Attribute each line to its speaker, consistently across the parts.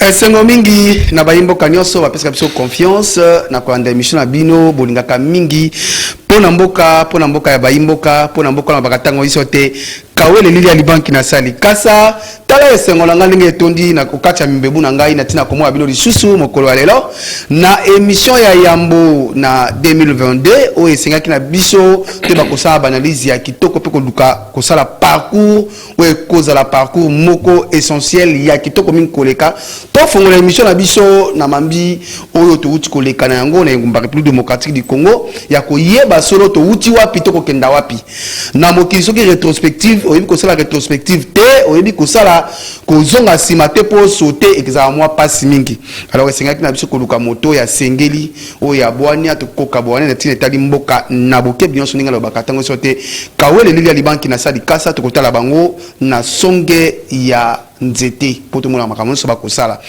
Speaker 1: Esengo mingi na bayimbo kanyoso bapesa biso confiance na kwanda émission na bino bolingaka mingi pona mboka ya bayimboka pona mboka na bakatango isote kawele lili ya libanki na sali kasa tala esengo na ngani etondi na kokacha mimbebu na ngai na tina komo abino lisusu mokolo lelo na émission ya yambo na 2022 o esenga kina biso te bakosala banalize ya kitoko pe koluka kosala parcours o ekoza la parcours moko essentiel ya kitoko mingi koleka to fongola émission na biso na mambi oyo to uti koleka na yango na ngumba République démocratique du Congo ya koyeba solo to uti wapi to kokenda wapi na mokili soki rétrospective oyebi kosala rétrospective te oyebi kosala kozonga sima te po sauter examen moi passe mingi alors esengaki na biso koluka moto ya sengeli o ya bwani atokoka bwani na tina etali mboka na boke binyoso ninga lobaka tango sote kawele lili ya libanki na sali kasa tokotala bango na songe ya nzete po to mona makambo so bakosala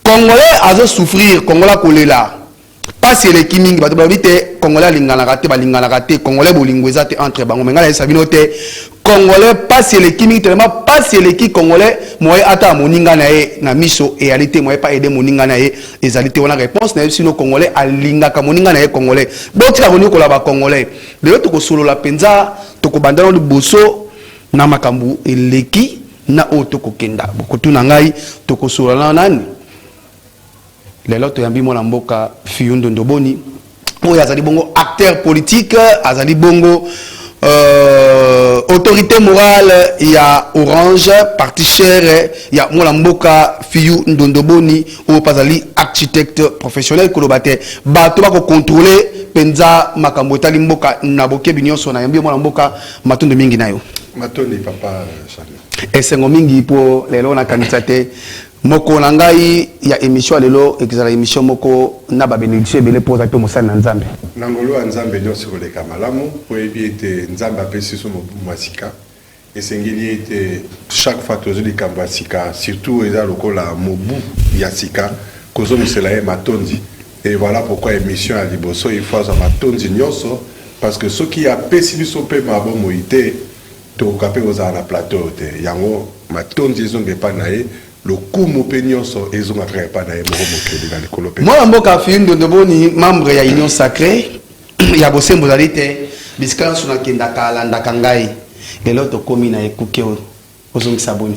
Speaker 1: congolais azo souffrir congolais kolela pasi eleki mingi bato babi te congolais alinganaka te balingana te congolais bolingo eza te entre bango me ngala yesa bino te congolais pasi eleki mingi telema pasi eleki congolais moye ata moninga na ye na miso eyali te moye pa ede moninga na ye ezali te wana réponse na ye sino congolais alingaka moninga na ye congolais botika koni kola ba congolais lelo tokosolola penza tokobandana liboso na makambu eleki na oto kokenda bokotuna ngai tokosolola nani lelo toyambi mwana mboka Fiyundu Ndoboni oyo azali bongo acteur politique azali bongo autorité morale ya Orange parti cher ya mwana mboka Fiyundu Ndoboni oyo pazali architecte professionnel kolobate bato bako contrôler penza makambo etali mboka na bokebi nyonso na yambi mwana mboka matondo mingi nayo
Speaker 2: matoni papa Charles
Speaker 1: esengo mingi po lelo na kanisa te moko na ngai ya émission lelo exala émission moko na ba bénédiction ebele poza pe mosala na nzambe
Speaker 2: nangolo ya nzambe nyonso koleka malamu po ebi ete nzambe apesi so mobu masika esengeli ete chaque fois tozoli kambo ya sika surtout eza lokola mobu ya sika kozomisela ye matondi et voilà pourquoi émission ya liboso il faut azwa matondi nyonso parce que soki apesi biso mpe mabomoi te tokoka mpe kozala na plateau te yango matondi ezonga epai na ye le coup mopénionso et ont attrapé pas d'ailleurs dans les colopes.
Speaker 1: Moi, mboka Fiyundu Ndoboni membre ya Union Sacrée ya bosembo zalite bisika sur na kenda kala ndaka ngai lelo to komi na ekuke ozongi saboni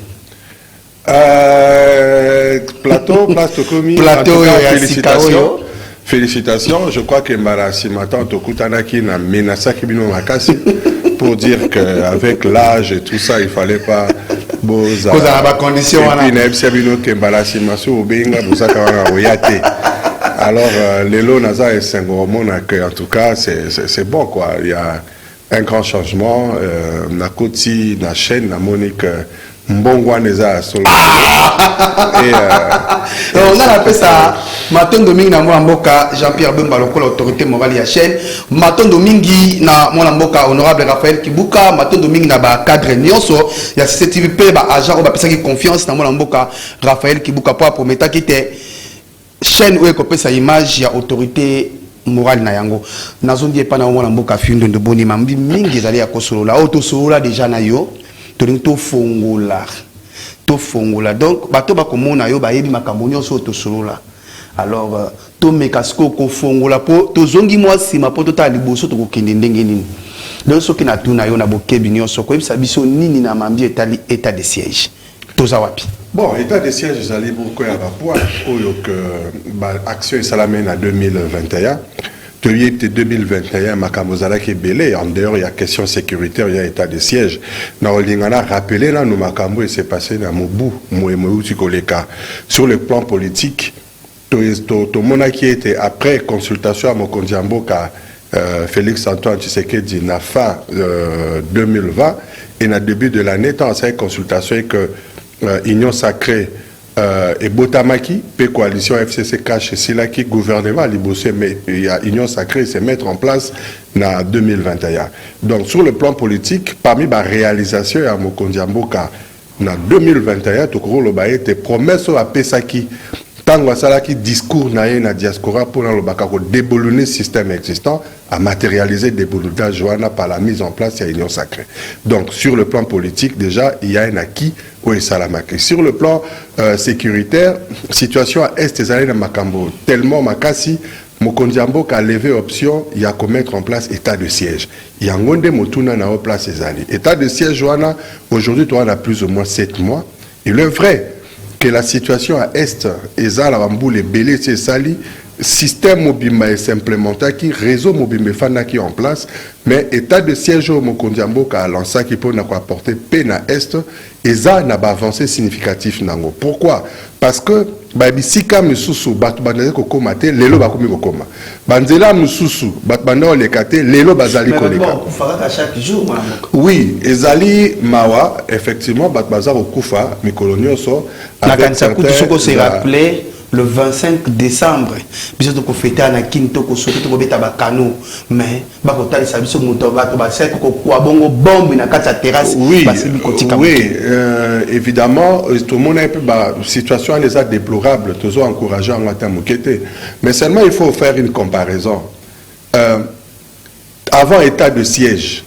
Speaker 2: plateau place to komi
Speaker 1: plateau ya
Speaker 2: félicitations félicitations je crois que Mbarasi matin to kutanaki na menasaki bino makasi pour dire que avec l'âge et tout ça il fallait pas boza ba condition wana et puis na bino ke Mbarasi maso obenga bozaka wana oyate alors lelo naza esengo mona que en tout cas c'est bon quoi il y a un grand changement na koti na chaîne na Monique mbongwa neza solo et
Speaker 1: on a appelé ça matondo mingi na mwana mboka Jean-Pierre Bemba lokola autorité morale ya chaîne matondo mingi na mwana mboka honorable Raphaël Kibuka matondo mingi na ba cadre nyonso ya CCTV ba agent o ba pesa ki confiance na mwana mboka Raphaël Kibuka pour promettre kite chaîne oyo ko pesa image ya autorité morale na yango nazondi epa na mwana mboka Fiyundu Ndoboni mambi mingi ezali ya kosolola auto solola déjà na yo to fongola donc bato bakomona yo bayebi makambo nyonso to solola alors to mekasko ko fongola po to zongi mwasi ma po to ta liboso to kokende ndenge nini donc soki na tuna yo na bokebi nyonso ko yebisa biso nini na mambi etali état de siège toza wapi
Speaker 2: bon état de siège ezali beaucoup ya rapport oyo que action esalame na 2021 depuis 2021, Makamozala qui est belé, en dehors il y a question sécuritaire, il y a état de siège. Nous avons rappelé là, nous Makambo et c'est passé dans Mobu, sur le plan politique, tout le monde qui était après consultation à Mokondiambo, Félix Antoine Tshisekedi, na fin 2020, et na début de l'année, dans cette consultation, que Union Sacrée, et Botamaki, P coalition FCC chez Silaki, gouvernement Libossé, mais il y a Union Sacrée, c'est mettre en place en 2021. Donc sur le plan politique, parmi les réalisations à Mokondiamboka, en 2021, tout le monde a été promesse à Pesaki, tango asala qui discours na ye na diaspora pour le bakako déboulonner système existant à matérialiser des boulonnage par la mise en place de l'union sacrée. Donc sur le plan politique déjà il y a un acquis au Salamake. Sur le plan sécuritaire, situation à est des années de Makambo tellement makasi Mokondiambo a levé option, il y a qu'à mettre en place état de siège. Il y a un monde motuna na place ces années. État de siège aujourd'hui tu en as plus ou moins 7 mois. Il est vrai que la situation à Est, Eza, la Bambou, les Bélé, c'est sali, système mobile est implémenté, qui réseau mobile fana qui est en place, mais état de siège au Mokondiambo qui a lancé qui peut apporter peine à Est, Eza n'a pas avancé significatif nango. Pourquoi? Parce que Babisika mususu batubandeze kokomate lelo bakomi kokoma. Banzela mususu batubanda olekate lelo bazali koleka.
Speaker 1: Chaque jour.
Speaker 2: Oui, ezali mawa effectivement batbaza kokufa mikolonioso.
Speaker 1: La kanisa kutu soko se rappeler le 25 décembre biso to ko fêter na kinto ko soki to ko beta ba kano mais ba ko tali sa biso moto ba to ba se ko kwa bongo bombe na kata terrasse
Speaker 2: oui, évidemment tout le monde a une situation les a déplorable toujours encourageant en termes mokete mais seulement il faut faire une comparaison avant état de siège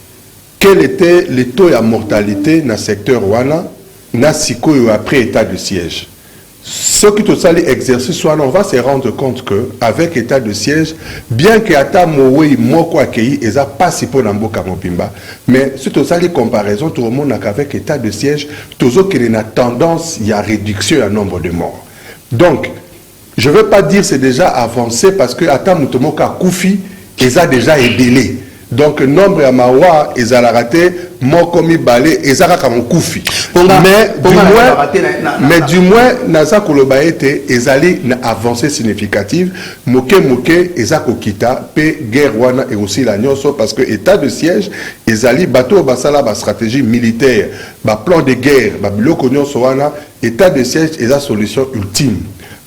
Speaker 2: quel était le taux de mortalité dans le secteur wana na sikoyo après état de siège. Ce qui te sali exercice, on va se rendre compte que avec état de siège, bien que ata mowe moko accueilli, ils a pas si pour n'amboka mopimba, mais si tu sali comparaison, tout le monde avec état de siège, toujours qu'il y a une tendance, il y a réduction du nombre de morts. Donc, je veux pas dire c'est déjà avancé parce que ata mutomoka koufi, ils a déjà aidé. Donc, nombre à Mawa, ils ont raté, Mokomi Balé, ils ont raté Koufi. Mais du moins, Naza Kolobaete, ils ont avancé significative. Moke, ils ont Kita, P, guerre, Wana et aussi la Nyonso, parce que état de siège, ils ont bateau, Basala, stratégie militaire, plan de guerre, Biloko Nyonso, Wana, état de siège, ils ont solution ultime.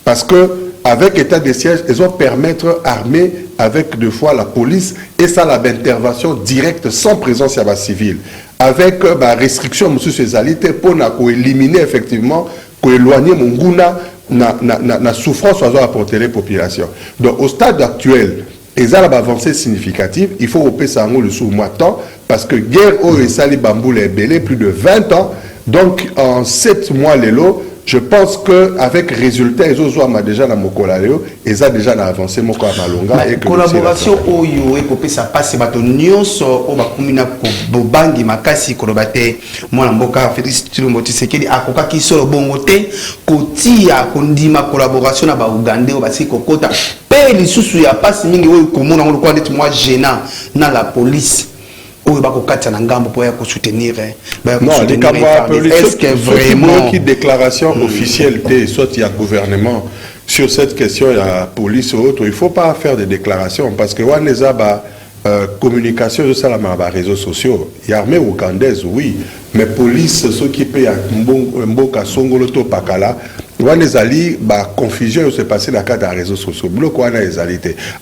Speaker 2: Parce que, avec état de siège, ils vont permettre armée avec deux fois la police et ça l'intervention directe sans présence à la civile. Avec restriction sur ces alités pour éliminer effectivement, pour éloigner Munguna na souffrance à apporter les populations. Donc au stade actuel, ils ont avancé significative, il faut repérer ça le sous-mois temps parce que guerre au et Sali Bamboul est belé plus de 20 ans. Donc en 7 mois les lots. Je pense qu'avec résultat, ils ont déjà dans Mokolaleo, ils ont déjà avancé Moko Malonga.
Speaker 1: La collaboration Oyo et Popé ça passe bato nyonso o bakumina ko bobangi makasi kolobate mwana mboka Félix Tshisekedi Tshisekedi akoka kisolo bongote kotia kondima collaboration na ba Uganda o basi kokota pe lisusu ya passe mingi oyo komona ngo kwa ndeti moi gênant na la police. Non,
Speaker 2: est-ce que vraiment une déclaration officielle soit il y a gouvernement sur cette question, il y a police ou autre, il ne faut pas faire de déclarations parce que on a communication sur les réseaux sociaux. Il y a armée ougandaise, oui, mais police, ceux qui payent un bon kasongolo to pakala, on a confusion se passer dans le cadre des réseaux sociaux. Bloc on a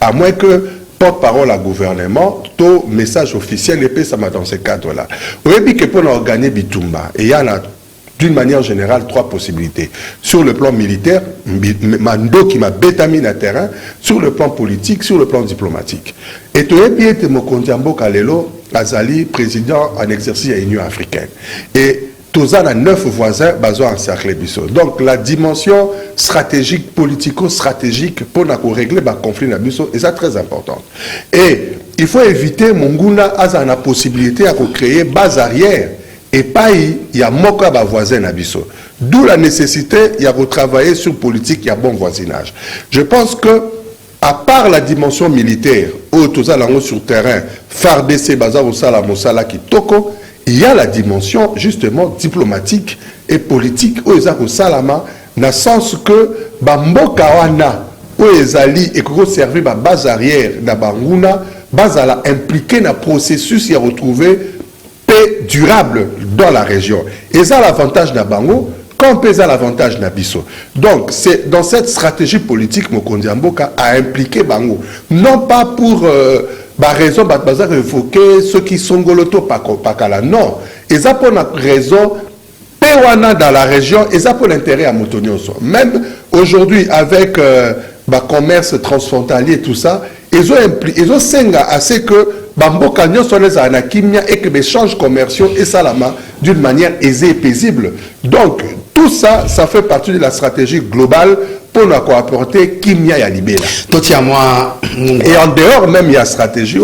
Speaker 2: à moins que porte-parole à gouvernement, tout message officiel et ça m'a dans ce cadre-là. Vous voyez que pour gagner Bitumba, et il y en a d'une manière générale 3 possibilités. Sur le plan militaire, Mando qui m'a bétamine à terrain, sur le plan politique, sur le plan diplomatique. Et tout le monde Mokondiambo Kalelo, Azali, président en exercice à l'Union africaine. Et tous a 9 voisins basés en cercle Bissau. Donc la dimension stratégique, politico-stratégique pour régler le conflit dans Bissau est très importante. Et il faut éviter Monguna à la possibilité de créer base arrière. Et pas il y a moka ba voisin dans Bissau. D'où la nécessité il y a de travailler sur politique, il y a bon voisinage. Je pense que à part la dimension militaire, où tous a sur terrain, FARDC baza Mosala Mosala qui toko. Il y a la dimension justement diplomatique et politique où ils ont salama dans le sens que Bamboka wana où ils allaient et que servi ba base arrière na Banguna base à la impliquer dans processus et retrouver paix durable dans la région. Et ça l'avantage na Bango quand on a l'avantage na Bisso. Donc c'est dans cette stratégie politique Mokondiamboka a impliqué Bango non pas pour raison évoquer ceux qui sont goloto pakala non ils ont pour raison Pewana dans la région, et ça pour l'intérêt à Motonioso. Même aujourd'hui, avec le commerce transfrontalier et tout ça, ils ont senga assez que Bamboka Nyonso les Anakimia et que les échanges commerciaux et salama d'une manière aisée et paisible. Donc, tout ça, ça fait partie de la stratégie globale pour nous apporter Kimia et Libéla. Et en dehors même, il y a stratégie,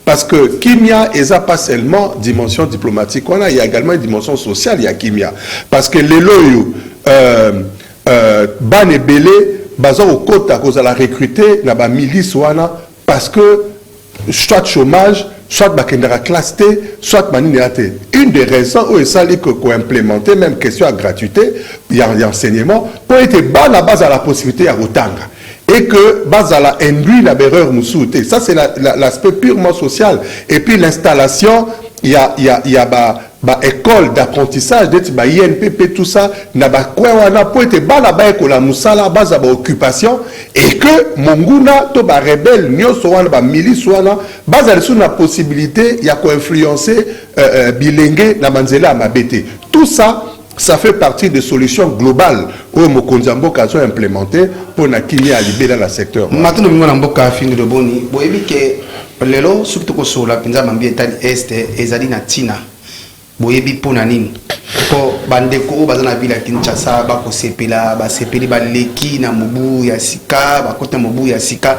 Speaker 2: parce que Kimia, il n'y a pas seulement dimension diplomatique, il y a également une dimension sociale, il y a Kimia. Parce que les loyaux, Ban et Belé, au côté à cause de la recruter, na milice, parce que soit chômage, soit bakendera classe T, soit maninérate. Une des raisons où il s'agit qu'on implémenter, même question à gratuité, il y a enseignement, pour être bas la base à la possibilité à Rotanga. Et que base à la induit la berreur moussoute. Ça, c'est l'aspect purement social. Et puis l'installation, il y a école d'apprentissage, d'être INPP, tout ça, n'a pas quoi on a pour être bas là-bas que la moussala base à occupation et que Monguna to ba rebelle nyo soana ba milice soana base à la possibilité il y a quoi influencer bilingue na manzela mabete. Tout ça, ça fait partie des solutions globales où Mokonzambo a implémenté pour na kini à libérer dans le secteur.
Speaker 1: Maintenant nous avons beaucoup fini de boni. Vous voyez que lelo surtout que sur la pinza mambi etali est ezali na tina. Boyebi pona nini ko bandeko bazana bila Kinshasa ba ko sepela ba sepeli ba leki na mobu ya sika ba kota mobu ya sika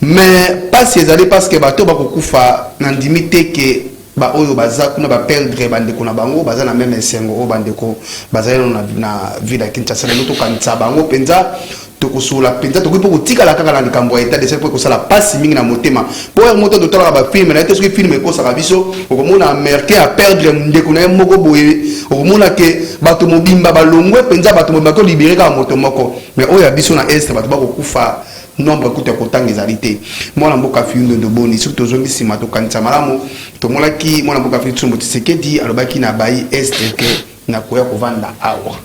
Speaker 1: mais pas ezali parce que bato ba ko kufa na ndimité que ba oyo baza kuna ba perdre bandeko na bango bazana même esengo o bandeko bazana na ville ya Kinshasa na to kanisa bango penza tokosula penza tokoki po kotika la kaka na likambo ya état de service po kosala pasi mingi na motema po ya moto totala ba film na tesoki film ekosaka biso okomona américain a perdre ndeko na moko boye okomona ke bato mobimba balongwe penza bato mobimba ko libérer ka moto moko mais oya biso na est bato bakokufa nombre kuta kotanga ezalité mwana mboka fiundo de boni surtout zongi sima to kanisa malamu to molaki mwana mboka fiundo Tshisekedi Tshisekedi alobaki na bayi est que na koya kovanda awa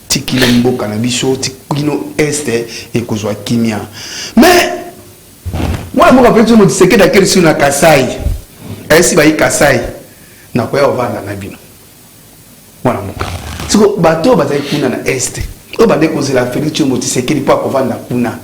Speaker 1: tikile mboka na biso tikino este et kozwa kimia mais moi mboka peut me dire que d'accord sur na Kasai esi ba Kasai na koya ovanda na bino voilà mboka siko bato bazai kuna na este o bande kozela Félix Tshisekedi po kovanda kuna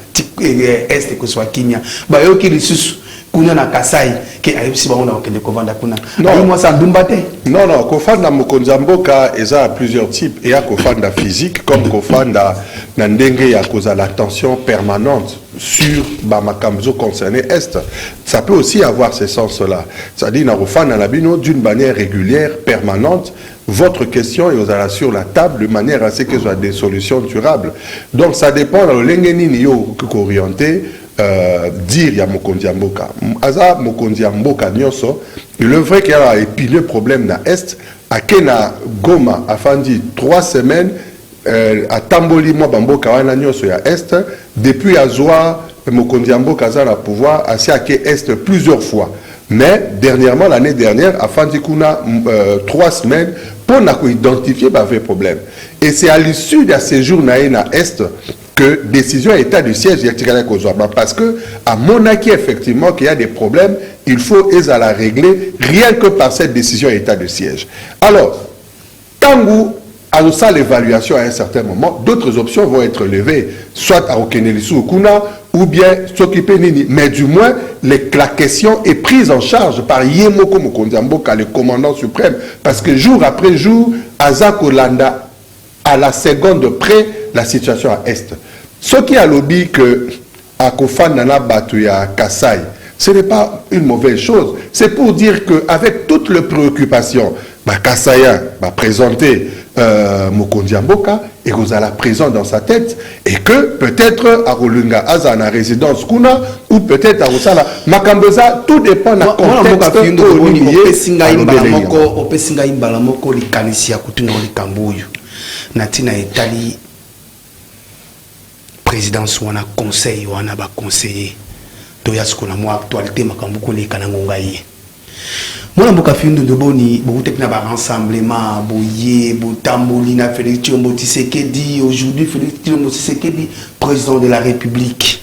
Speaker 1: este kozwa kimia ba yo ki lisusu kuna na Kasai ke ayebisi bango na okende kovanda kuna non moi ça ndumbate
Speaker 2: non kofanda Mokonzamboka eza à plusieurs types et ya kofanda physique comme kofanda na ndenge ya koza la tension permanente sur ba makamzo concerné est ça peut aussi avoir ce sens là c'est-à-dire na kofanda na bino d'une manière régulière permanente votre question est sur la table de manière à ce que ce soit des solutions durables donc ça dépend de l'engeni ni yo orienté dire ya Mokonzamboka aza Mokonzamboka nyonso il est vrai qu'il y a un épineux problème na est à Kena Goma afandi 3 semaines à Tamboli mo bamboka wana nyonso ya est depuis azwa Mokonzamboka aza na pouvoir asi à est plusieurs fois mais dernièrement l'année dernière afandi kuna 3 semaines pour na ko identifier ba vrai problème et c'est à l'issue de ces jours na est que décision état de siège parce que à Monaki effectivement qu'il y a des problèmes il faut à la régler rien que par cette décision état de siège alors Tangu à ça l'évaluation à un certain moment d'autres options vont être levées soit à Okenelisu Kuna ou bien s'occuper Nini mais du moins la question est prise en charge par Yemoko Mokonzamboka le commandant suprême parce que jour après jour Azako Landa à la seconde près la situation à est. Ce qui a lobby que à Kofan Nana Batuya Kasai, ce n'est pas une mauvaise chose. C'est pour dire qu'avec toutes les préoccupations, Kassaïen va présenter Mokonzamboka et vous avez la présent dans sa tête et que peut-être à Rolunga Azana résidence Kuna ou peut-être à Rosala Makamboza, tout dépend de la contexte
Speaker 1: Natina Etali présidence wana conseil wana ba conseiller to yasko na mo actualité makambuko le kanangonga ye mona mboka findo de boni bo tekna ba rassemblement boye botamboli na Félix Tshisekedi aujourd'hui Félix Tshisekedi président de la République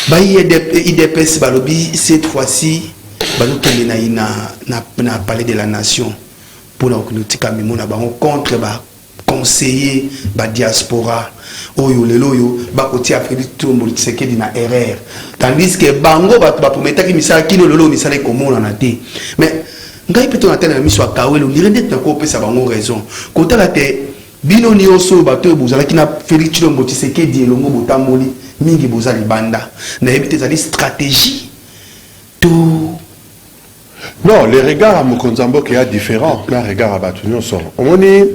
Speaker 1: ba IDPS balobi cette fois-ci ba na palais de la nation pour nous tika mimona ba contre ba conseiller ba diaspora oyo lelo yo ba koti Félix Tshisekedi na erreur tandis que bango ba prometaki misala kilo lelo misala komona na te mais ngai peto na tena miso akawelo lirende na ko pesa bango raison kotala te bino ni oso bato bozala kina Félix Tshisekedi elongo botamoli mingi bozali banda na ebite zali stratégie tout.
Speaker 2: Non, les regards à Mokonzambo qui est différent, les regards à Batunyon sont. On est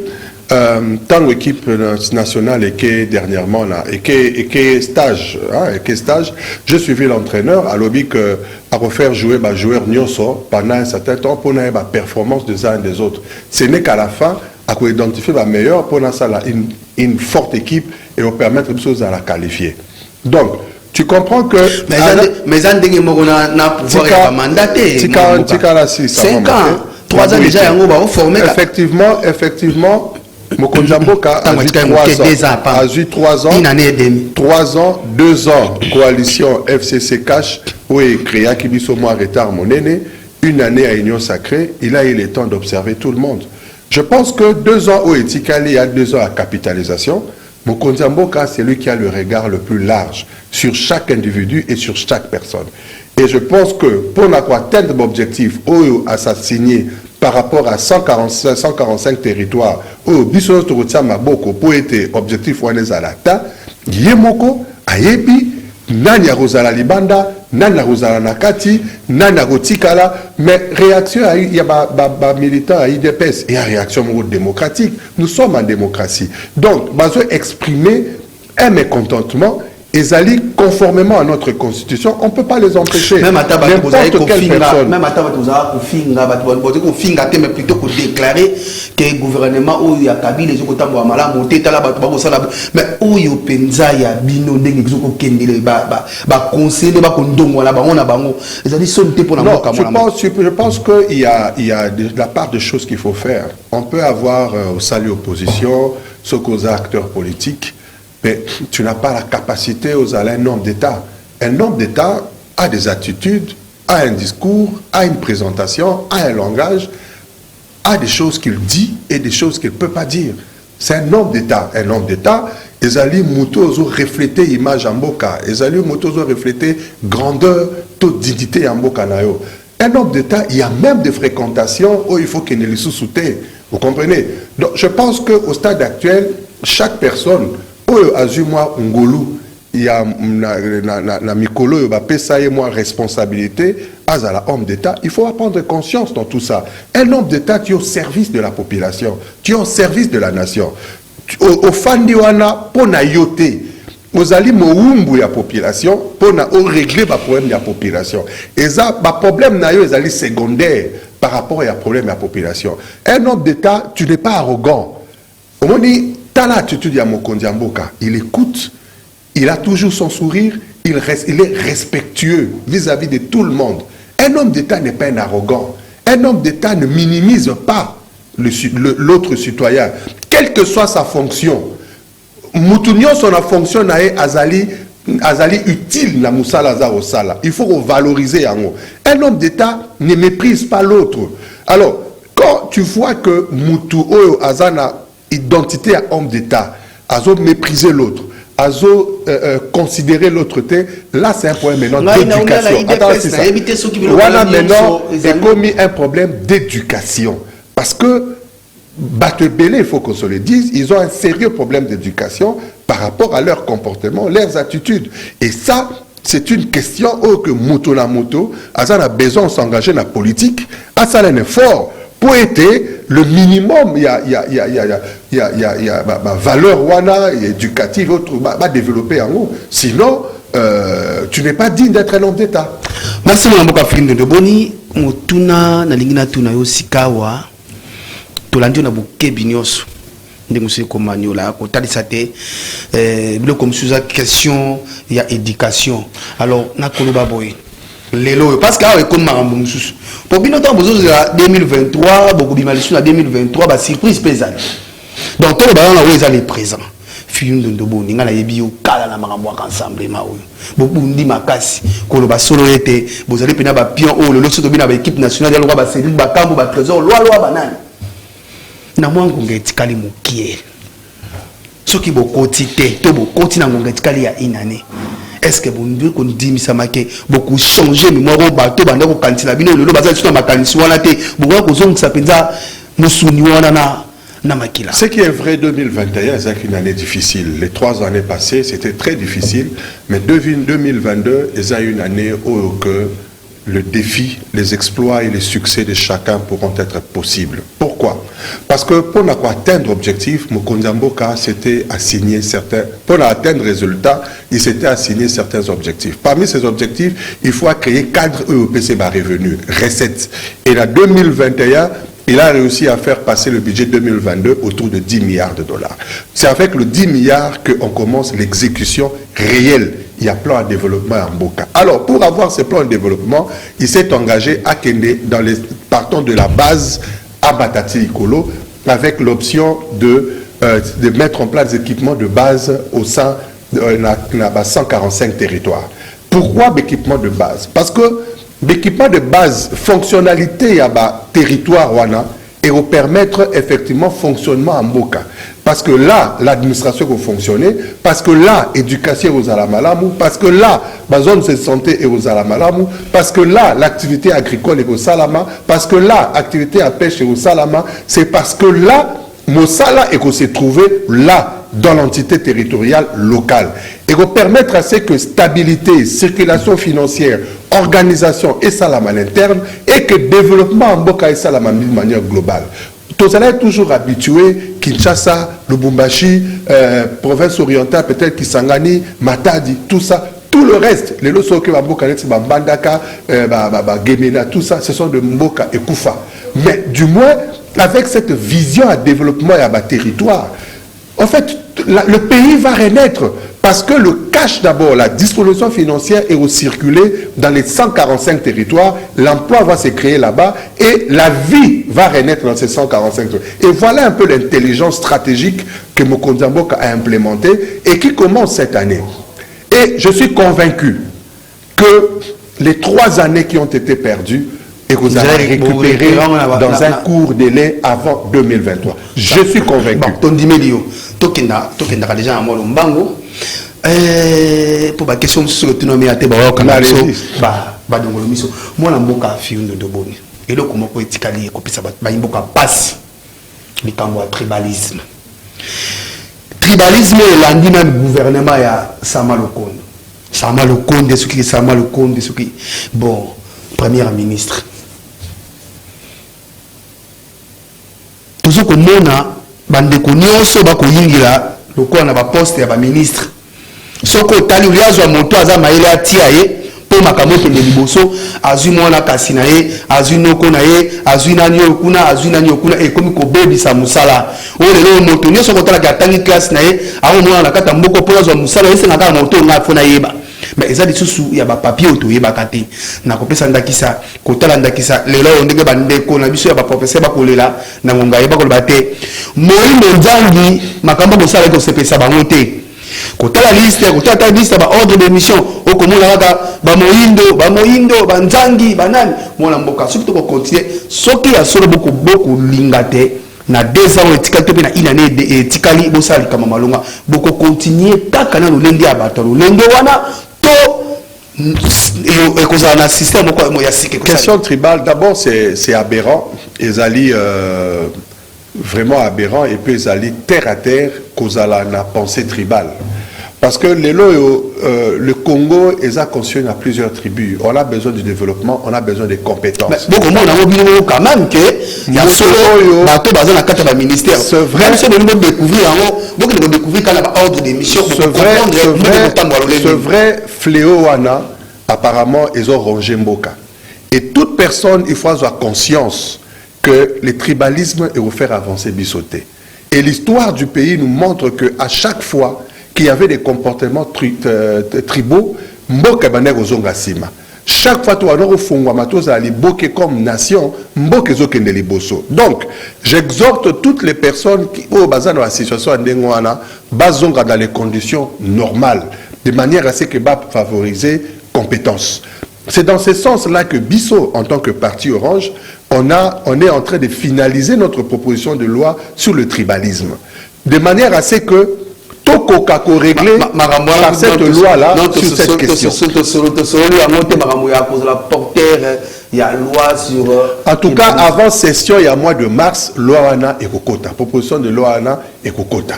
Speaker 2: tant l'équipe nationale et que dernièrement là et que stage, je suivi l'entraîneur à l'objet que à refaire jouer bah joueur Nyonso pendant un certain temps pour une performance des uns et des autres. Ce n'est qu'à la fin à quoi identifier la meilleure pour ça là une forte équipe et leur permettre de choses à la qualifier. Donc tu comprends que
Speaker 1: mais en dernier moment na pouvoir mandaté 5 ans 3 ans déjà yango ba formé
Speaker 2: effectivement Mokonzambo a eu 3 ans, 3 ans, 2 ans, coalition FCC Cash, où il créa Kibiso Moa Retard Monene, 1 année à Union Sacrée, il a eu le temps d'observer tout le monde. Je pense que 2 ans où Etikali a 2 ans à capitalisation, Mokonzambo c'est lui qui a le regard le plus large sur chaque individu et sur chaque personne. Et je pense que pour atteindre l'objectif, où assassiner par rapport à 145 territoires où biso to maboko pour être objectif wanezalata yemoko ayebi nani rozala libanda nani rozala nakati nani rotikala mais réaction il y a ba militant à IDPS et réaction démocratique. Nous sommes en démocratie, donc besoin exprimer un mécontentement. Ils allaient conformément à notre constitution, on ne peut pas les empêcher.
Speaker 1: Même à n'importe quelle personne. Même à mais plutôt que déclarer que le gouvernement où il y a Kabila, les autres ont mal monté, mais où il y a Penza, il y a Bino, il y a conseiller, il y a Kondongo,
Speaker 2: je pense qu'il y a de la part de choses qu'il faut faire. On peut avoir au salut opposition, ce qu'aux acteurs politiques. Mais tu n'as pas la capacité aux un homme d'État. Un homme d'État a des attitudes, a un discours, a une présentation, a un langage, a des choses qu'il dit et des choses qu'il ne peut pas dire. C'est un homme d'État. Un homme d'État, ils allaient refléter l'image en Boka. Ils allaient refléter grandeur, toute dignité en Boka. Un homme d'État, il y a même des fréquentations où il faut qu'il ne les sous-soute. Vous comprenez? Donc je pense qu'au stade actuel, chaque personne Azuma Ngolu, il y a na mikolo ba pesa moi responsabilité azala homme d'État, il faut prendre conscience dans tout ça. Un homme d'État qui est au service de la population, qui est au service de la nation. Au fandi wana pona yote, aux ali moumbu ya population pona régler ba problème de la population. Et ça ba problème na yo ezali secondaire par rapport à problème de la population. Un homme d'État, tu n'es pas arrogant. On dit l'attitude de Mokonzamboka, il écoute, il a toujours son sourire, il est respectueux vis-à-vis de tout le monde. Un homme d'État n'est pas un arrogant. Un homme d'État ne minimise pas l'autre citoyen, quelle que soit sa fonction. Moutounion son fonction nae azali utile na musala za osala. Il faut valoriser yango. Un homme d'État ne méprise pas l'autre. Alors, quand tu vois que Moutou Oyo Azana identité à homme d'État, à mépriser l'autre, à considérer l'autre, là c'est un problème maintenant d'éducation. Voilà maintenant, c'est commis un problème d'éducation. Parce que, Batebele, il faut qu'on se le dise, ils ont un sérieux problème d'éducation par rapport à leur comportement, leurs attitudes. Et ça, c'est une question que Moto na Moto, Azan a besoin de s'engager dans la politique, à ça un effort. Pour être le minimum, il y a valeur wana, éducative, autre, développer en haut. Sinon, tu n'es pas digne d'être un homme d'État.
Speaker 1: Merci Moulamboka Flinde de Boni. Motuna na lingina tuna yo sikawa. Tolandi na bukebi nyonso. Ndenge musi komanyola ko talisa te bilo comme sous la question il y a éducation. Alors na koloba boy. Lelo parce que avec comme marambo mususu pour bino temps bozo 2023 beaucoup bimalisu na 2023 ba surprise pesale donc to ba na weza les présents film de Boni ngala yebi yo kala na marambo ensemble ma oyo beaucoup ndi makasi ko lo ba solo ete bozali pena ba pion o le loso to bina ba équipe nationale ya lo ba série ba kambo ba trésor loi banane na mwa ngonga etikali mokie soki bokoti te to bokoti na ngonga etikali ya inane est-ce que bondu ko ndimisa make beaucoup changer mémoire bato banda ko kantila bino lelo baza tuna makanisi wana te boko ko zongisa penza musuni wana na makila.
Speaker 2: Ce qui est vrai 2021 c'est une année difficile. Les 3 années passées c'était très difficile, mais 2022 c'est une année où que le défi, les exploits et les succès de chacun pourront être possibles. Pourquoi? Parce que pour atteindre l'objectif, Mokondamboka s'était assigné certains, pour atteindre le résultat, il s'était assigné certains objectifs. Parmi ces objectifs, il faut créer cadre EOPC revenu, recettes. Et en 2021, il a réussi à faire passer le budget 2022 autour de 10 milliards de dollars. C'est avec le 10 milliards qu'on commence l'exécution réelle. Il y a plan de développement en Mboka. Alors, pour avoir ce plan de développement, il s'est engagé à Kende partant de la base à Batati Ikolo, avec l'option de mettre en place des équipements de base au sein de 145 territoires. Pourquoi l'équipement de base? Parce que l'équipement de base, fonctionnalité à territoire wana, et vous permettre effectivement fonctionnement en Mboka. Parce que là, l'administration va fonctionner, parce que là, l'éducation est aux alamalamu, parce que là, la zone de santé est aux alamalamu, parce que là, l'activité agricole est au salama, parce que là, l'activité à pêche est au salama, c'est parce que là, Mosala est qu'on s'est trouvé là, dans l'entité territoriale locale. Et va permettre à ce que stabilité, circulation financière, organisation et salama à l'interne, et que développement en Mboka et salama de manière globale. Tous allez toujours habitués, Kinshasa, Lubumbashi, province orientale, peut-être Kisangani, Matadi, tout ça. Tout le reste, les lots qui Mboka, Bandaka, Gemena, tout ça, ce sont de Mboka et Koufa. Mais du moins, avec cette vision à développement et à territoire, en fait, le pays va renaître parce que le cash d'abord, la disposition financière est circuler dans les 145 territoires, l'emploi va se créer là-bas et la vie va renaître dans ces 145 territoires. Et voilà un peu l'intelligence stratégique que Mokondamboka a implémentée et qui commence cette année. Et je suis convaincu que les 3 années qui ont été perdues, et que vous allez récupérer dans un court délai avant 2023. Je suis convaincu.
Speaker 1: Pour la question sur l'autonomie, moi, je suis et là, comment on peut étiqueter le tribalisme. Tribalisme est l'andi dans le gouvernement il y a Samalokonde. Samalokonde, ce qui est Samalokonde, ce qui bon, premier ministre. Tout ce que nous avons, bandeko nyonso bako yingira lokola na ba poste ya ba ministre. Soko tali uliazwa moto aza maele atia ye po makambo kende liboso azui mwana kasi na ye azui noko na ye azui nani okuna e komi ko bebisa musala o lelo moto nyonso ko tala ka tangi classe na ye awo mwana na kata mboko po azwa musala ese ngaka moto nga fona yeba mais eza lisusu ya ba papier to yeba kate na kopesa ndakisa ko tala ndakisa lelo ndenge bandeko na biso ya ba professeur bakolela na ngonga yeba ko bate moyi nzangi makambo musala ko sepesa bango te. Kotala liste, kotala liste ba ordre de mission, okomona kaka ba moyindo, banzangi, banani, mwana mboka surtout ko continuer soki ya solo beaucoup lingate na 2 ans etikali pe na inane etikali bosali kama malonga boko continuer kaka na lolenge ya bato lolenge wana to et cause un système quoi ya sike.
Speaker 2: Question tribale d'abord c'est aberrant ezali vraiment aberrant et puis ezali terre à terre cause à la pensée tribale. Parce que le Congo est conscient à plusieurs tribus. On a besoin de développement, on a besoin de compétences.
Speaker 1: Mais bon, on a oublié quand même que il y a solo bateau basé dans la carte du ministère.
Speaker 2: C'est vrai.
Speaker 1: C'est de découvrir donc de découvrir quand on a ordre de mission pour comprendre
Speaker 2: ce vrai fléau wana apparemment ils ont rongé Mboka. Et toute personne il faut avoir conscience que le tribalisme est vous faire avancer Bissoté. Et l'histoire du pays nous montre que à chaque fois qu'il y avait des comportements tribaux, Mboka banek ozonga sima. Chaque fois toi on fungwa matoza ali boke comme nation, Mboka ezokende liboso. Donc, j'exhorte toutes les personnes qui au bazar dans la situation ndengwana bazonga dans les conditions normales, de manière à ce que va favoriser compétences. C'est dans ce sens-là que Bisso, en tant que parti orange, on est en train de finaliser notre proposition de loi sur le tribalisme. De manière à ce que tout Coca-Cola réglé par cette loi-là sur cette question. En tout cas, avant session, il y a mois de mars, loi Ana et Kokota. Proposition de loi Ana et Kokota.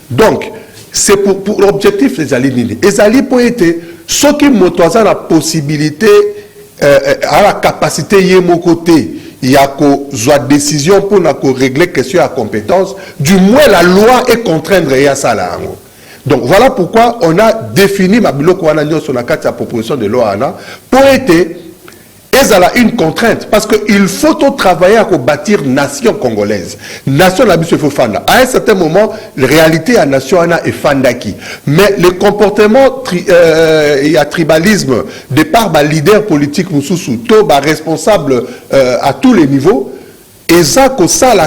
Speaker 2: Donc, c'est pour l'objectif des alliés. Les alliés pour être ceux qui ont la possibilité, à la capacité de mon côté, il y a une décision pour régler la question à compétence. Du moins, la loi est contraindre à ça. Donc, voilà pourquoi on a défini ma sur la proposition de loi pour être une contrainte, parce qu'il faut travailler à bâtir nation congolaise. Nation la Fofana. À un certain moment, la réalité à nation est fandaki. Mais le comportement, il y a tribalisme de par les leaders politiques, responsable à tous les niveaux. Et ça,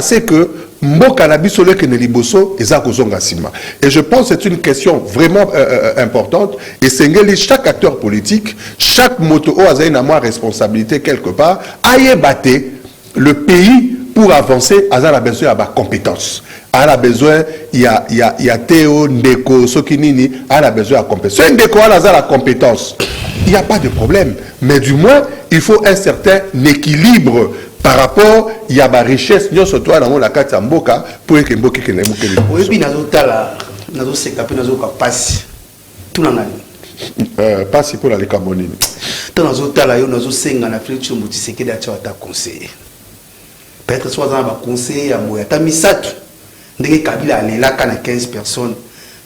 Speaker 2: c'est que et je pense que c'est une question vraiment importante. Et c'est chaque acteur politique, chaque moto a une responsabilité quelque part, à battre le pays pour avancer, a besoin de compétences. A besoin, il y a Théo, Ndeko, Sokinini, a besoin de compétences. Si Ndeko a la compétence, il n'y a pas de problème. Mais du moins, il faut un certain équilibre par rapport il y a ma richesse nous surtout dans la carte mboka pour que mboka que n'aimons
Speaker 1: oui puis nazotala nazoseka pe nazoka passe tout nangani
Speaker 2: passe pour la Cameroun
Speaker 1: to nazotala yo nazosenga na Félix Tshisekedi acha ta conseiller peut-être soit dans ba conseiller ya moya ta misatu ndenge Kabila alelaka na 15 personnes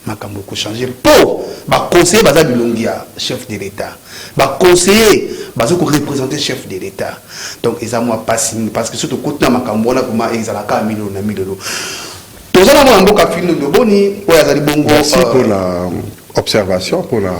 Speaker 1: makambo ko changer pour ba conseiller baza bilongia chef de l'état ba conseiller bazo ko représenter chef de l'état donc ils ont moi passé parce que surtout côté na makambo na comment ezalaka million na million tozana mo mboka fino de boni oya zali bongo
Speaker 2: merci pour la observation pour la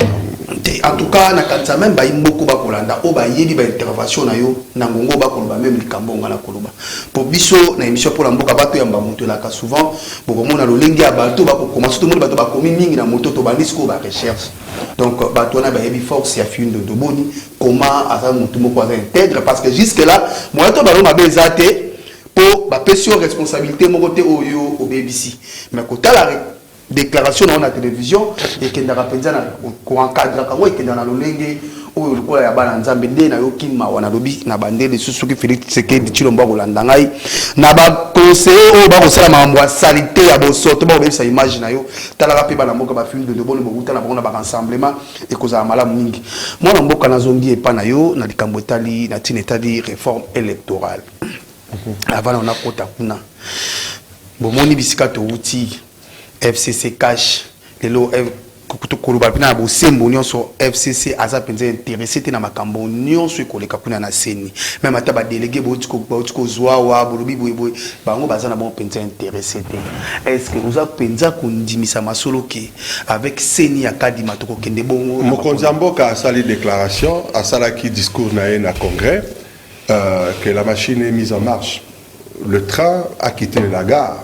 Speaker 1: en tout cas na kanisa même ba imboko ba kolanda o ba yedi ba intervention na yo na ngongo ba koloba même likambonga na koloba pour biso na émission pour la mboka bato ya mbamuto la ka souvent boko mona lolengi ya bato ba ko commencer tout le monde bato ba komi mingi na moto to ba disco ba recherche donc bato na ba yebi force ya fin de boni comment asa moto moko asa intègre parce que jusque là moi to ba no mabezate pour ba pression responsabilité moko te oyo au BBC mais ko tala déclaration dans la télévision et qui n'a pas pensé à encadrer quand moi qui dans la longue ou le quoi ya bana nzambe nde na yo kimma wana lobi na bandele susu ki Félix Tshisekedi Tshilombo kolanda ngai na ba conseiller o ba ko sala mambo salité ya bosoto ba obesa image na yo tala rapi bana mboka ba film de boni bokuta na bona ba rassemblement et koza malamu mingi moi na mboka na zongi epa na yo na likambo etali na tinetali réforme électorale avant on a kota kuna bomoni bisika to uti FCC cash lelo kuluba pina bo sembo nyonso FCC aza penza intéressé te na makambo nyonso ekoleka kuna na seni même ata ba délégué bo tiko zwawa bolobi boy bango baza na bon penza intéressé te est-ce que vous a penza kondimisa masolo ke avec seni ya kadima to kende bongo
Speaker 2: Mokonzi Mboka a sali déclaration a salaki discours na congrès que la machine est mise en marche, le train a quitté la gare,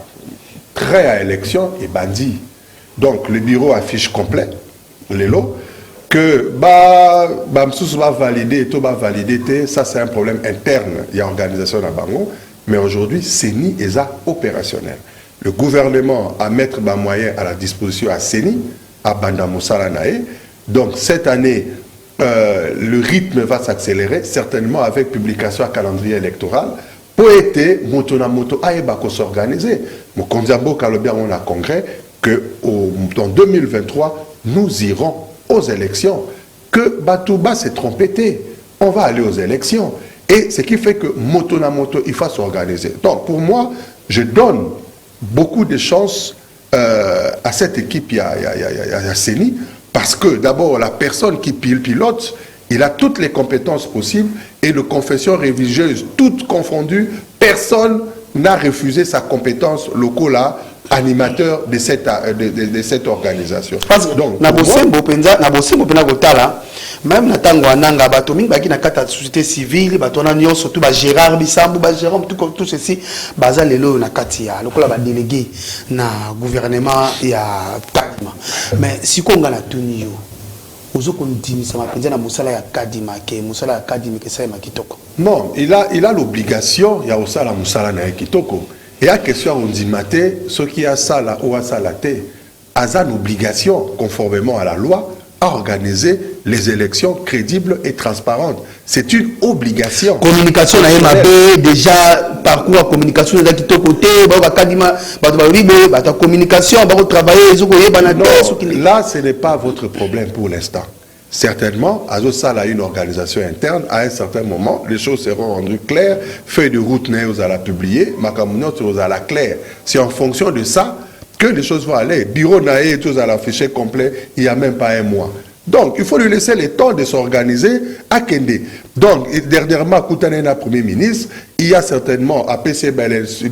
Speaker 2: prêt à élection et bandit. Donc le bureau affiche complet, les lots, que va valider, tout va valider, ça c'est un problème interne, il y a organisation à Bango, mais aujourd'hui CENI est opérationnel. Le gouvernement a mettre des moyens à la disposition à CENI, à Bandamoussala Nae. Donc cette année, le rythme va s'accélérer, certainement avec publication à calendrier électoral. Pour être moto na moto aeba ko s'organiser. Mon Kondiambo Kalobia on a congrès que en 2023 nous irons aux élections. Que Batouba s'est trompé, on va aller aux élections. Et ce qui fait que moto na moto il faut s'organiser. Donc pour moi, je donne beaucoup de chances à cette équipe il y a CENI parce que d'abord la personne qui pilote il a toutes les compétences possibles et de confession religieuse, toutes confondues, personne n'a refusé sa compétence locale animateur de cette organisation.
Speaker 1: Parce que donc, même na tango ananga bato mingi baki na kata société civile bato na nyo surtout ba Gérard Bisambu ba Jérôme tout ceci baza lelo na kati ya lokola ba délégué na gouvernement ya Takma mais si konga na tuni yo ozo kondimisa mapenzi na musala ya kadima ke musala ya kadima ke ça makitoko.
Speaker 2: Non, il a l'obligation ya osala musala na kitoko. Et à question on dit maté ce qui a sala ou a salaté a l'obligation conformément à la loi à organiser les élections crédibles et transparentes. C'est une obligation.
Speaker 1: Communication na MAB déjà parcours à communication na kitoko côté ba kadima ba ribe ba communication ba travailler ezoko yeba na
Speaker 2: là ce n'est pas votre problème pour l'instant. Certainement, à Zosala, une organisation interne, à un certain moment, les choses seront rendues claires, feuille de route vous allez publier, Makamounot vous allez clair. C'est en fonction de ça que les choses vont aller. Bureau Naé, tout à l'affiché complet, il n'y a même pas un mois. Donc, il faut lui laisser le temps de s'organiser à Kende. Donc, dernièrement, Koutanena, Premier ministre, il y a certainement APC,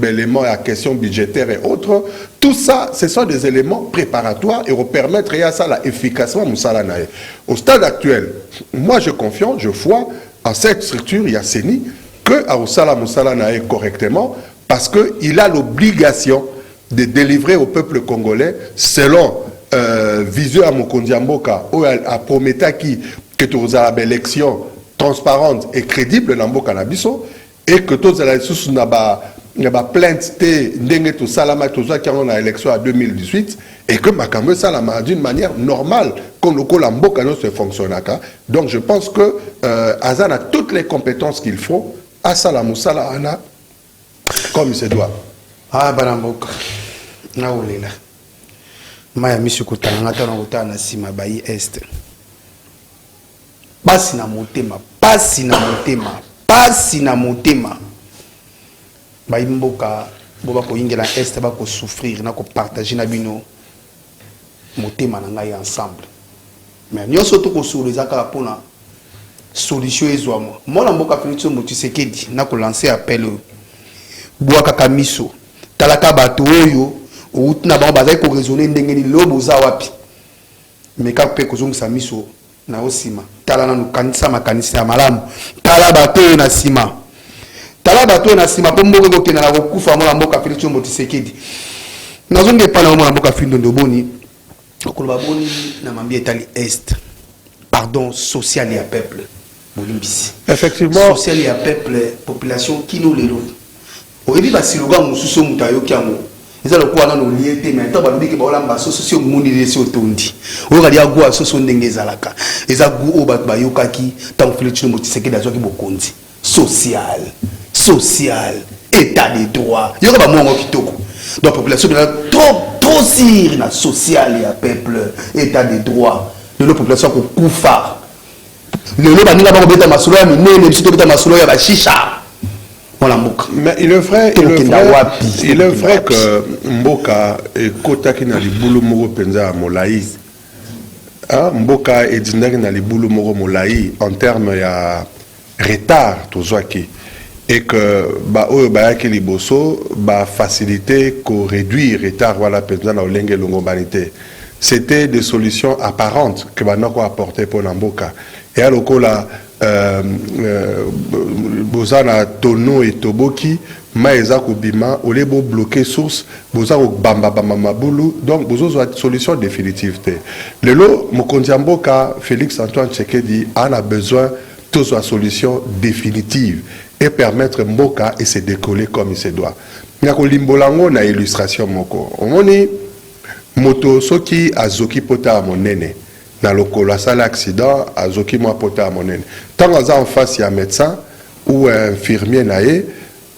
Speaker 2: éléments à question budgétaire et autres. Tout ça, ce sont des éléments préparatoires et vont permettre à ça efficacement Moussala Naé. Au stade actuel, moi je confie, je foi en cette structure, il y a CENI, que à Moussala Naé correctement, parce qu'il a l'obligation de délivrer au peuple congolais selon vision à Mokondiamboka ou à Prometaki que tu as une élection transparente et crédible dans Mboka Nabiso et que tu as une plainte de Salama qui a une élection en 2018 et que Makambe Salama d'une manière normale comme le Mboka ne se fonctionne pas. Donc je pense que Azan a toutes les compétences qu'il faut à Salamoussala Ana comme il se doit.
Speaker 1: Ah, Baramboka. Naoulela. Maya misu kutana ngata na kutana na sima bayi est. Pasi na motema, pasi na motema, pasi na motema. Bayi mboka boba ko ingela est ba ko souffrir na ko partager na bino motema na ngai ensemble. Mais nyoso to ko souliza kala pona solution ezwamo. Mona mboka Félix Motisekedi na ko lancer appel boa kaka miso. Talaka bato oyo ou na ba bazai ko raisonner ndenge ni lobo za wapi mais ka pe ko zongisa miso na osima tala na kanisa makanisa ya malamu tala bato na sima po mboka ko kena na kokufa mo na mboka Félix Motisekedi na zonge pa na mo na mboka Findo Ndoboni ko ba boni na mambi etali est pardon social ya peuple bolimbisi
Speaker 2: effectivement
Speaker 1: social ya peuple population kino lelo oyebi ba siloga mususu mutayo kyango ils ont quoi dans nos liens mais tant que que baola mbaso socio mundi lesi otondi okali agwa socio ndenge ezalaka ezagu o bat bayokaki tant Félix Motisekedi azwaki bokonzi social état de droit yoka ba mongo kitoko donc population trop sire na social ya peuple état de droit le population ko kufa le baninga ba ko beta masolo ya minene biso to beta masolo ya ba shisha.
Speaker 2: Mais il est vrai que Mboka et Kota qui n'a les boulots moro penza à Molaï. Mboka et Dindaki n'a les boulots moro Molaï en termes de retard, tout ça qui. Et que, qui les bosso, faciliter, qu'on réduire retard, voilà, penza dans l'engue longobanité. C'était des solutions apparentes que Banoko a apportées pour Mboka. Et alors, là, bozana tono et toboki maeza kubima olebo bloquer source bozana bamba mabulu donc bozo solution définitive le lo Mokondiamboka Félix Antoine Tshisekedi a besoin de la solution définitive et permettre Mboka et se décoller comme il se doit. Nyako limbolango na illustration moko omoni moto soki azoki pota monene dans le col sala accident azoki mo pota monene tant en face il y a un médecin ou un infirmier naé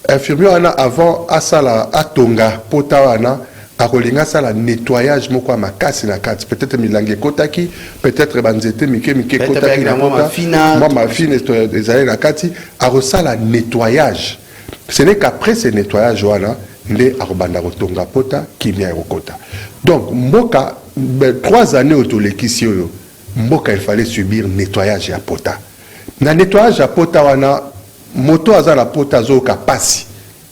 Speaker 2: infirmier ana avant asala atonga pota wana akolinga sala nettoyage moko makasi na kati peut-être milange kotaki peut-être banzete mike kotaki na pota mama fine ezali na kati arosala nettoyage. Ce n'est qu'après ce nettoyage wana nde arobanda kotonga pota kimia ekota. Donc Mboka 3 années autolekisi oyo Mboka il fallait subir nettoyage à pota. Na nettoyage à pota wana moto aza la pota zoka pasi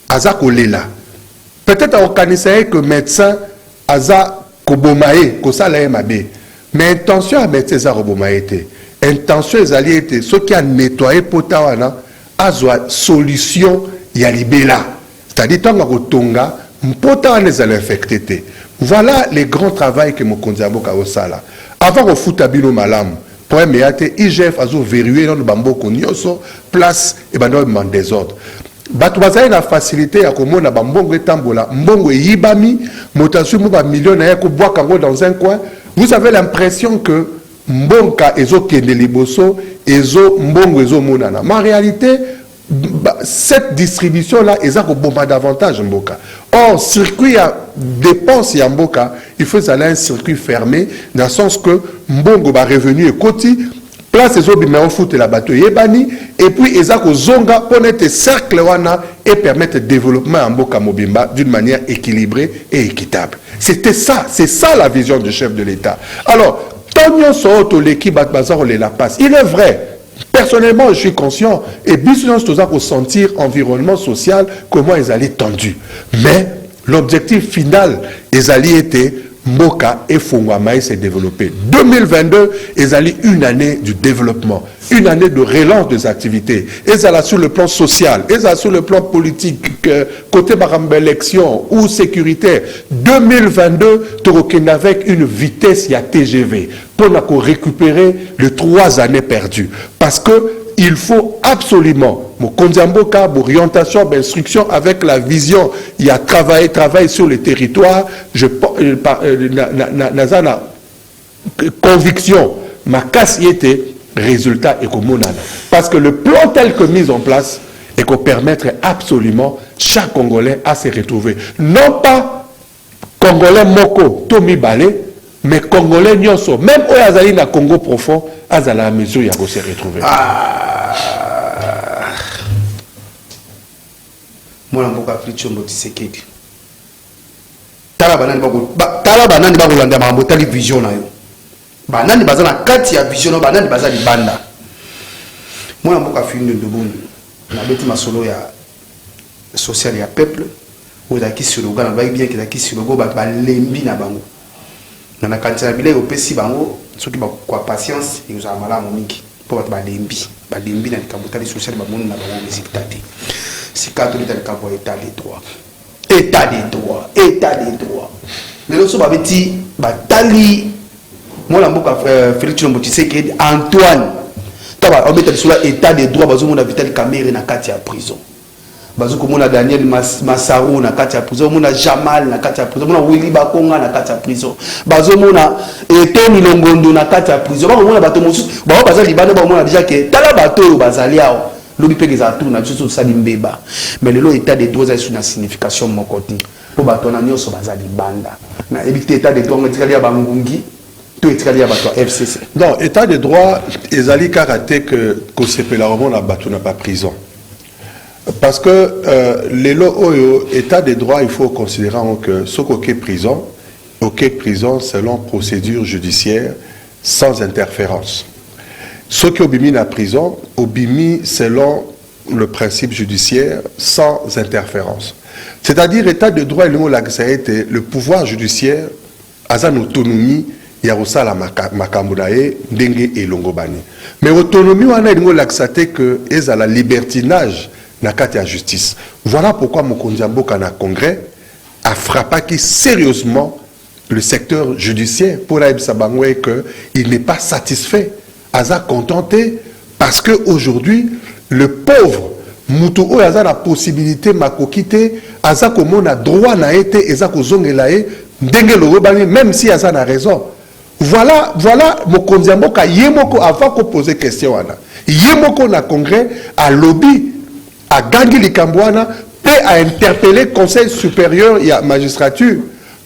Speaker 2: aza kolela. Peut-être organiser que médecin aza kobomae kosala mabe. Mais intention à médecin za kobomae te. Intention ezali ete ce qui a nettoyé pota wana azwa solution ya libela. C'est-à-dire tant kotonga mpota wana ezali infecté te. Voilà les grands travaux que Mokondiamboka osala. Avant au futabino malam, problème est IGF a verrouillé dans le bambo konyoso place et ben dans désordre. Bato bazali na facilité à komona bambongo etambola mbongo yibami motasu mo ba million na ko bois kango dans un coin. Vous avez l'impression que mbonka ezo kende liboso ezo mbongo ezo monana. Mais en réalité cette distribution là eza ko bomba davantage mboka. Or circuit à dépense ya mboka, il faut aller un circuit fermé dans le sens que mbongo ba revenu et koti place les autres mais foot la bateau yebani et puis ezako zonga pour être cercle wana et permettre le développement en Mboka Mobimba d'une manière équilibrée et équitable. C'était ça, c'est ça la vision du chef de l'État. Alors, Tonio Soto l'équipe Bazar la passe. Il est vrai. Personnellement, je suis conscient et bien sûr pour sentir environnement social comment ils allaient tendus. Mais l'objectif final, ils allaient été Mboka et Fongwamaï s'est développé. 2022 est allé une année du développement, une année de relance des activités. Et ça sur le plan social, et ça sur le plan politique, côté Baramba élection ou sécuritaire. 2022, Torokene avec une vitesse, il y a TGV, pour récupérer les 3 années perdues. Parce que il faut absolument, Kondiamboka, orientation, instruction avec la vision, il y a travail sur le territoire, conviction, ma casse y était, résultat et comme parce que le plan tel que mis en place et qu'on permettrait absolument chaque Congolais à se retrouver. Non pas Congolais Moko, Tomi Balé, mais Congolais Nyonso, même au Azali na Congo profond, Azala à mesure il y a se retrouver.
Speaker 1: Moi, je suis un peu de tala banani ba kolanda mambo tali vision na yo banani baza na kati ya vision banani baza libanda moi mboka fini de bon na beti masolo ya social ya peuple ou da ki slogan na ba bien ki da ki slogan ba lembi na bango na kati ya bile opesi bango soki ba kwa patience et uza malamu mingi po ba lembi na kabutali social ba mona na bango résultat si catholique dans le camp état des droits. État des droits. Mais le soir, petit, Batali, moi, la mboka Félix Chilombo Tshisekedi, Antoine, on met sur l'état des droits, parce qu'on a Vital Kamerhe na kati ya prison. Parce qu'on a Daniel Massarou na kati ya prison, on a Jamal na kati ya prison, on a Willy Bakonga na kati ya prison. Parce qu'on a Tony Longondo na kati ya prison. On a bateau mosus, on a Libano, on a déjà que tala bateau bazaliao. L'objet que les atouts na juste ça limbeba. Mais le état des droits a une signification mon côté. Pour batona nyoso bazali banda. Na éviter état des droits on tikalia bangungi, tout tikalia bato FCC.
Speaker 2: Non, état des droits ezali karaté que sepela romon na bato na pas prison. Parce que les lois état des droits il faut considérer que ce qu'est prison, selon procédure judiciaire sans interférence. Ceux qui ont mis la prison, ont mis selon le principe judiciaire sans interférence. C'est-à-dire, l'état de droit, le pouvoir judiciaire a une autonomie, il y a aussi la Makambunae, Dengue et Longobani. Mais l'autonomie, on a que c'est la libertinage dans la justice. Voilà pourquoi Mokondiambo, dans le Congrès, a frappé sérieusement le secteur judiciaire pour Aïb-Sabangwe qu'il n'est pas satisfait. Aza contenté parce qu'aujourd'hui, le pauvre, Moutou Aza la possibilité makokite, Aza comme on a droit na été, Aza kozongelae, Dengue le rebani, même si Aza a raison. Voilà, Mokondiambo ka yemoko avant qu'on pose question ana. Yemoko na congrès, à lobby, à Gangi Likambouana, peut à interpeller le Conseil supérieur et la magistrature.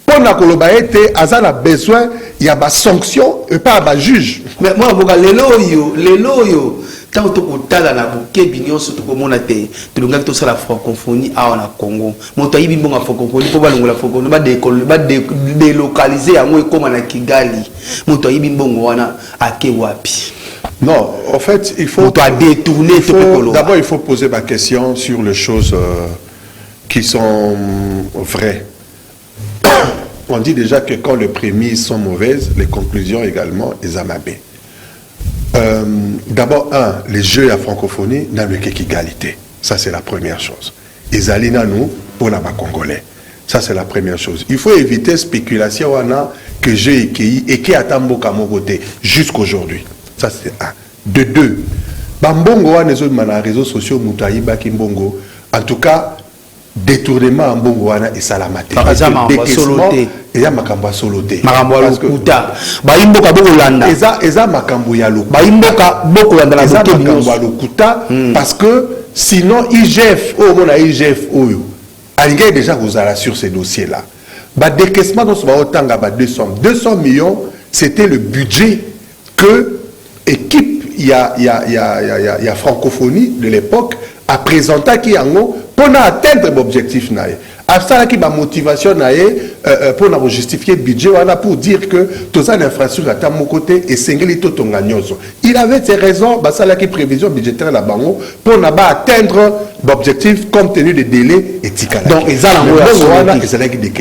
Speaker 2: Pour la colobaïté, Aza a besoin, il y a des sanctions et pas des juges.
Speaker 1: Mais moi, les loyaux, tant que tu as la bouquet, surtout comme on a été, tu as la francophonie à Congo. Mon taïb, il y a la francophonie, pour la francophonie, pas délocaliser à moi comme à Kigali. Mon taïb, il y a à Kewapi.
Speaker 2: Non, en fait, il faut
Speaker 1: détourner.
Speaker 2: D'abord, il faut poser ma question sur les choses qui sont vraies. On dit déjà que quand les prémices sont mauvaises, les conclusions également, les amabées. D'abord, les jeux à francophonie n'ont qu'égalité. Ça, c'est la première chose. Les alina nous, pour la Congolais. Ça, c'est la première chose. Il faut éviter spéculation que j'ai et qui attend beaucoup à mon côté jusqu'aujourd'hui. Ça c'est un. De deux, bambongo wana ezo na réseaux sociaux mutayi baki mbongo. En tout cas, détournement mbongo wana et salamate.
Speaker 1: Décaissement
Speaker 2: et ya makambo soloté.
Speaker 1: Makambo ya lokuta. Ba imboka boko landa.
Speaker 2: Eza makambo ya lokuta.
Speaker 1: Ba imboka boko landa la boke
Speaker 2: makambo ya lokuta parce que sinon IGF mona IGF oyo. Alinga déjà vous allez sur ces dossiers là. Ba décaissement dans ce otanga ba 200 millions, c'était le budget que équipe il y a francophonie de l'époque a présenté qui yango pour atteindre l'objectif naé. À ça qui ma motivation naé pour justifier le budget pour dire que tout ça l'infrastructure à mon côté et singeli to tongagnoso. Il avait ses raisons bah ça là qui prévision budgétaire là bango pour atteindre l'objectif compte tenu des délais et tikala.
Speaker 1: Donc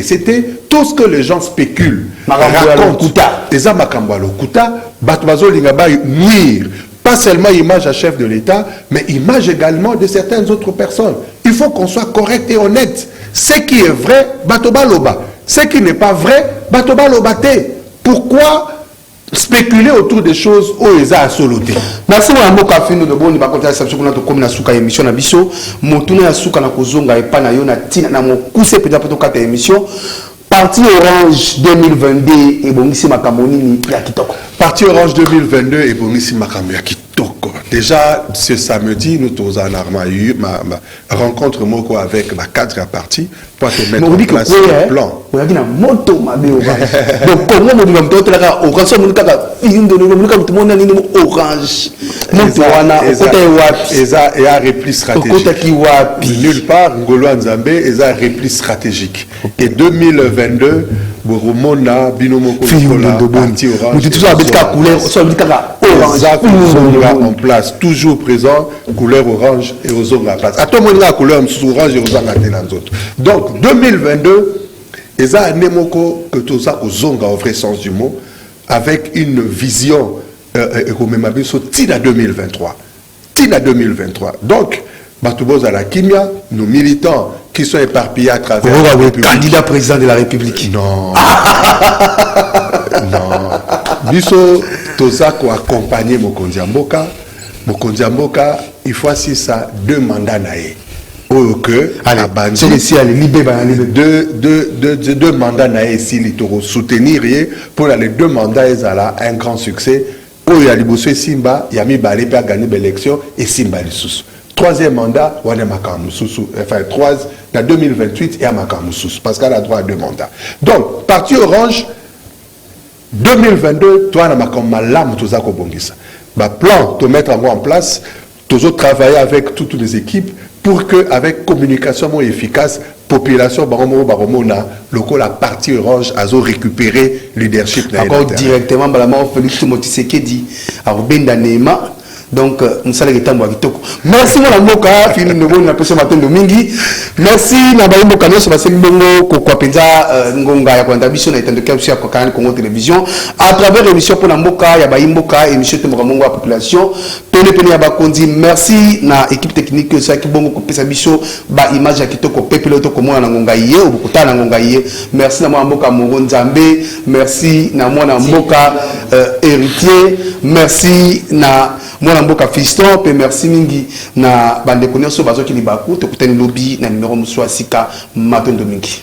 Speaker 2: c'était tout ce que les gens spéculent racontent. Les amakambo lokuta batbazo lingaba nuire. Pas seulement image à chef de l'État, mais image également de certaines autres personnes. Il faut qu'on soit correct et honnête. Ce qui est vrai, batoba loba. Ce qui n'est pas vrai, batoba lobate. Pourquoi spéculer autour des choses où ils ont soloté?
Speaker 1: Merci mon amour café nous de bon ni ba konta sabso kuna to comme na suka émission na biso motuna ya suka na kozonga epa na yo na tina na mokuse peta poto kata émission. Parti Orange 2022 et bongisi makamoni ni ya kitoko.
Speaker 2: Parti Orange 2022 et bongisi makamoni ya kitoko. Déjà ce samedi nous tous en armaï ma rencontre moko avec ma cadre à parti pour te mettre en place le plan.
Speaker 1: On a dit na moto mabe Orange. Donc comment on dit comme toi là Orange on kaka indo no comme tout le monde ni Orange. Moto wana okota wapi
Speaker 2: et a repli stratégique.
Speaker 1: Okota ki wapi
Speaker 2: nulle part Ngolo Nzambe et a repli stratégique. Et 2022 Boromona binomoko la parti Orange.
Speaker 1: Tu toujours avec ta couleur, ça veut dire
Speaker 2: Orange en place, toujours présent, couleur orange et aux autres la place. À tout le monde la couleur orange et aux autres. Donc 2022, et ça nemoko que tout ça aux ongles au vrai sens du mot, avec une vision et sur Tina 2023. Tina 2023. Donc Batouboz à la Kimia, nos militants qui sont éparpillés à travers
Speaker 1: le candidat président de la République.
Speaker 2: Non. Non. Biso toza ko accompagner Mokonzi Mboka. Mokonzi Mboka, il faut aussi ça 2 mandats naé. Oh que
Speaker 1: à bandi
Speaker 2: deux mandats naé ici litoro soutenir pour les 2 mandats ils a un grand succès. Oh il y a liboso Simba, il y a mis balé pour gagner l'élection et Simba sous. 3e mandat, on a enfin 3 dans 2028 et à Makamoussous parce qu'elle a droit à 2 mandats. Donc, parti Orange 2022, toi, on a comme malam tout ça kobongisa. Bah plan, te mettre en place, toujours travailler avec toutes les équipes pour que avec communication efficace, population baromona, local la partie Orange a récupéré leadership.
Speaker 1: Encore directement, balamao Félix Motisekedi, à Rubenda Neema. Donc, nous sommes les temps merci mon amour, fini de bon la matin de mingi. Merci Nabaï Mokano, ça va ser bongo, Kokwapenda, Ngonga, Yakwandabisson, et de Kapsia, Kokan, Congo Télévision. À travers l'émission pour Namboka, Yabaï Mboka, émission de Moramongo à population. Tony Peni Abakondi, merci na équipe technique, ça qui bongo, Kopesa Bisso, ba image à Kitoko, Pepeloto, comme moi, Nangongaïe, ou Bokota, Nangongaïe. Merci na Mboka, Moron Zambé. Merci na Mboka, héritier. Merci na Mboka fiston pe merci mingi na bande connaissance bazo ki libaku to kutani lobby na numéro muswa sika matondo mingi.